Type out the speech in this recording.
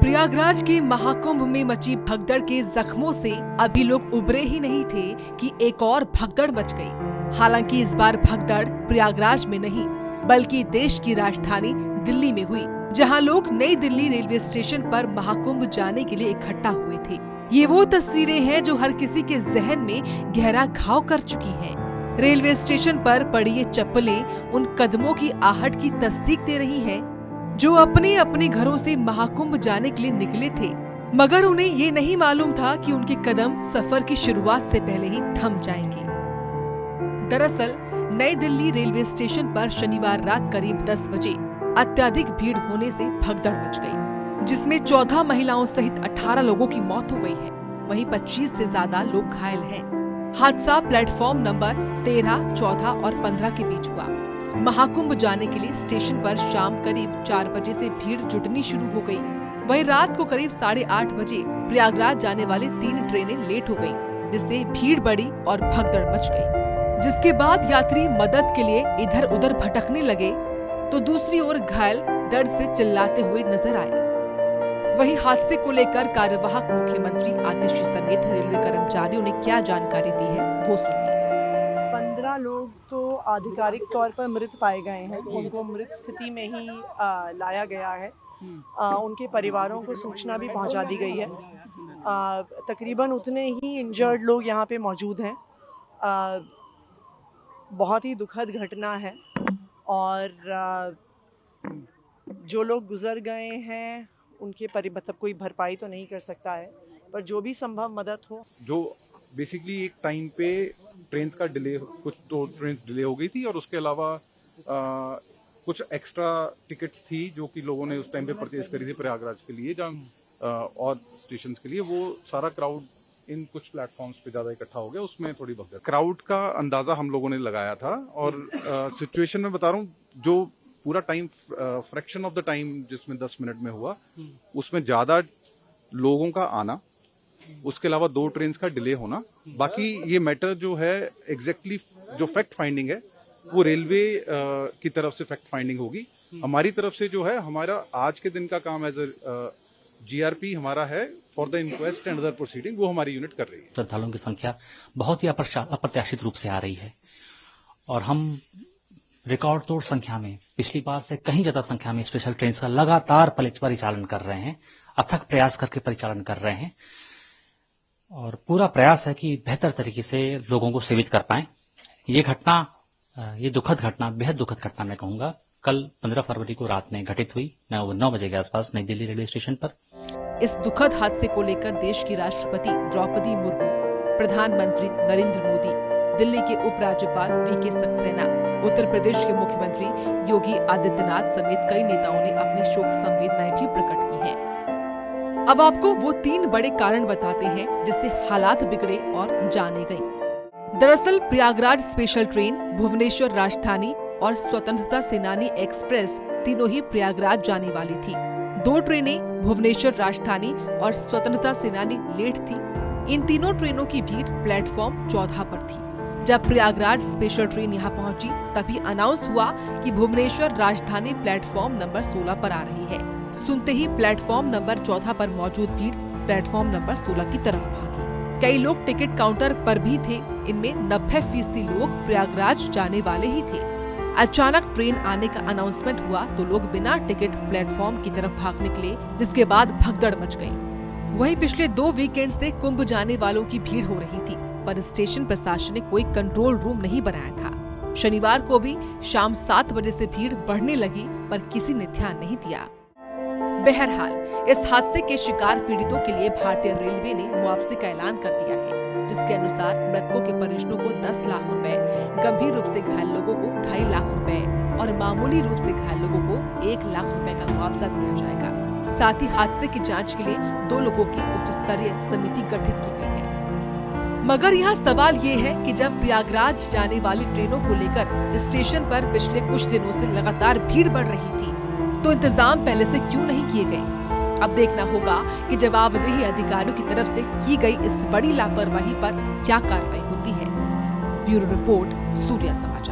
प्रयागराज के महाकुंभ में मची भगदड़ के जख्मों से अभी लोग उबरे ही नहीं थे कि एक और भगदड़ मच गई। हालांकि इस बार भगदड़ प्रयागराज में नहीं बल्कि देश की राजधानी दिल्ली में हुई, जहां लोग नई दिल्ली रेलवे स्टेशन पर महाकुंभ जाने के लिए इकट्ठा हुए थे। ये वो तस्वीरें हैं जो हर किसी के जहन में गहरा घाव कर चुकी हैं। रेलवे स्टेशन पर पड़ी ये चप्पलें उन कदमों की आहट की तस्दीक दे रही हैं जो अपने अपने घरों से महाकुंभ जाने के लिए निकले थे, मगर उन्हें ये नहीं मालूम था कि उनके कदम सफर की शुरुआत से पहले ही थम जाएंगे। दरअसल नई दिल्ली रेलवे स्टेशन पर शनिवार रात करीब 10 बजे अत्यधिक भीड़ होने से भगदड़ मच गई, जिसमें 14 महिलाओं सहित 18 लोगों की मौत हो गई है। वहीं 25 से ज्यादा लोग घायल हैं। हादसा प्लेटफॉर्म नंबर 13, 14 और 15 के बीच हुआ। महाकुंभ जाने के लिए स्टेशन पर शाम करीब 4 बजे से भीड़ जुटनी शुरू हो गई। वहीं रात को करीब 8:30 बजे प्रयागराज जाने वाली 3 ट्रेनें लेट हो गईं, जिससे भीड़ बढ़ी और भगदड़ मच गई। जिसके बाद यात्री मदद के लिए इधर उधर भटकने लगे तो दूसरी ओर घायल दर्द से चिल्लाते हुए नजर आए। वहीं हादसे को लेकर कार्यवाहक मुख्यमंत्री आतिशी समेत रेलवे कर्मचारियों ने क्या जानकारी दी है वो सुनिए। 15 लोग तो आधिकारिक तौर पर मृत पाए गए हैं, उनको मृत स्थिति में ही लाया गया है। उनके परिवारों को सूचना भी पहुंचा दी गई है। तकरीबन उतने ही इंजर्ड लोग यहाँ पे मौजूद हैं। बहुत ही दुखद घटना है और जो लोग गुजर गए हैं उनके मतलब कोई भरपाई तो नहीं कर सकता है, पर जो भी संभव मदद हो। जो बेसिकली एक टाइम पे ट्रेन्स का डिले, कुछ तो ट्रेन्स डिले हो गई थी और उसके अलावा कुछ एक्स्ट्रा टिकट्स थी जो कि लोगों ने उस टाइम पे परचेज करी थी प्रयागराज के लिए और स्टेशंस के लिए। वो सारा क्राउड इन कुछ प्लेटफॉर्म्स पे ज्यादा इकट्ठा हो गया, उसमें थोड़ी भगदड़। क्राउड का अंदाजा हम लोगों ने लगाया था और सिचुएशन में बता रहा हूँ, जो पूरा time fraction of the time जिसमें 10 मिनट में हुआ, उसमें ज्यादा लोगों का आना, उसके अलावा 2 ट्रेन्स का डिले होना। बाकी ये मैटर जो है एग्जैक्टली जो फैक्ट फाइंडिंग है वो रेलवे की तरफ से फैक्ट फाइंडिंग होगी। हमारी तरफ से जो है, हमारा आज के दिन का काम एज ए जीआरपी हमारा है for the inquest and other proceeding, वो हमारी यूनिट कर रही है। श्रद्धालुओं की संख्या बहुत ही अप्रत्याशित रूप से आ रही है और हम रिकॉर्ड तोड़ संख्या में, पिछली बार से कहीं ज्यादा संख्या में स्पेशल ट्रेन का लगातार परिचालन कर रहे हैं, अथक प्रयास करके परिचालन कर रहे हैं और पूरा प्रयास है कि बेहतर तरीके से लोगों को सेवित कर पाएं। ये घटना, ये दुखद घटना, बेहद दुखद घटना मैं कहूंगा, कल 15 फरवरी को रात में घटित हुई 9 बजे के आसपास नई दिल्ली रेलवे स्टेशन पर। इस दुखद हादसे को लेकर देश की राष्ट्रपति द्रौपदी मुर्मू, प्रधानमंत्री नरेंद्र मोदी, दिल्ली के उपराज्यपाल वीके सक्सेना, उत्तर प्रदेश के मुख्यमंत्री योगी आदित्यनाथ समेत कई नेताओं ने अपनी शोक संवेदनाएं भी प्रकट की हैं। अब आपको वो 3 बड़े कारण बताते हैं जिससे हालात बिगड़े और जाने गई। दरअसल प्रयागराज स्पेशल ट्रेन, भुवनेश्वर राजधानी और स्वतंत्रता सेनानी एक्सप्रेस तीनों ही प्रयागराज जाने वाली थी। 2 ट्रेनें भुवनेश्वर राजधानी और स्वतंत्रता सेनानी लेट थी। इन तीनों ट्रेनों की भीड़ प्लेटफॉर्म 14 पर थी। जब प्रयागराज स्पेशल ट्रेन यहाँ पहुंची तभी अनाउंस हुआ कि भुवनेश्वर राजधानी प्लेटफॉर्म नंबर 16 पर आ रही है। सुनते ही प्लेटफॉर्म नंबर 14 पर मौजूद भीड़ प्लेटफॉर्म नंबर 16 की तरफ भागी। कई लोग टिकट काउंटर पर भी थे। इनमें 90% लोग प्रयागराज जाने वाले ही थे। अचानक ट्रेन आने का अनाउंसमेंट हुआ तो लोग बिना टिकट प्लेटफॉर्म की तरफ भाग निकले, जिसके बाद भगदड़ मच गई। वहीं पिछले 2 वीकेंड से कुंभ जाने वालों की भीड़ हो रही थी, पर स्टेशन प्रशासन ने कोई कंट्रोल रूम नहीं बनाया था। शनिवार को भी शाम 7 बजे से भीड़ बढ़ने लगी, पर किसी ने ध्यान नहीं दिया। बहरहाल इस हादसे के शिकार पीड़ितों के लिए भारतीय रेलवे ने मुआवजे का ऐलान कर दिया है, जिसके अनुसार मृतकों के परिजनों को 10 लाख रुपए, गंभीर रूप से घायल लोगों को 2.5 लाख रुपए और मामूली रूप से घायल लोगों को 1 लाख रुपए का मुआवजा दिया जाएगा। साथ ही हादसे की जांच के लिए 2 लोगों की उच्च स्तरीय समिति गठित की गई है। मगर यहाँ सवाल ये है कि जब प्रयागराज जाने वाली ट्रेनों को लेकर स्टेशन पर पिछले कुछ दिनों से लगातार भीड़ बढ़ रही थी, तो इंतजाम पहले से क्यों नहीं किए गए? अब देखना होगा कि जवाबदेही अधिकारियों की तरफ से की गई इस बड़ी लापरवाही पर क्या कार्रवाई होती है। ब्यूरो रिपोर्ट, सूर्या समाचार।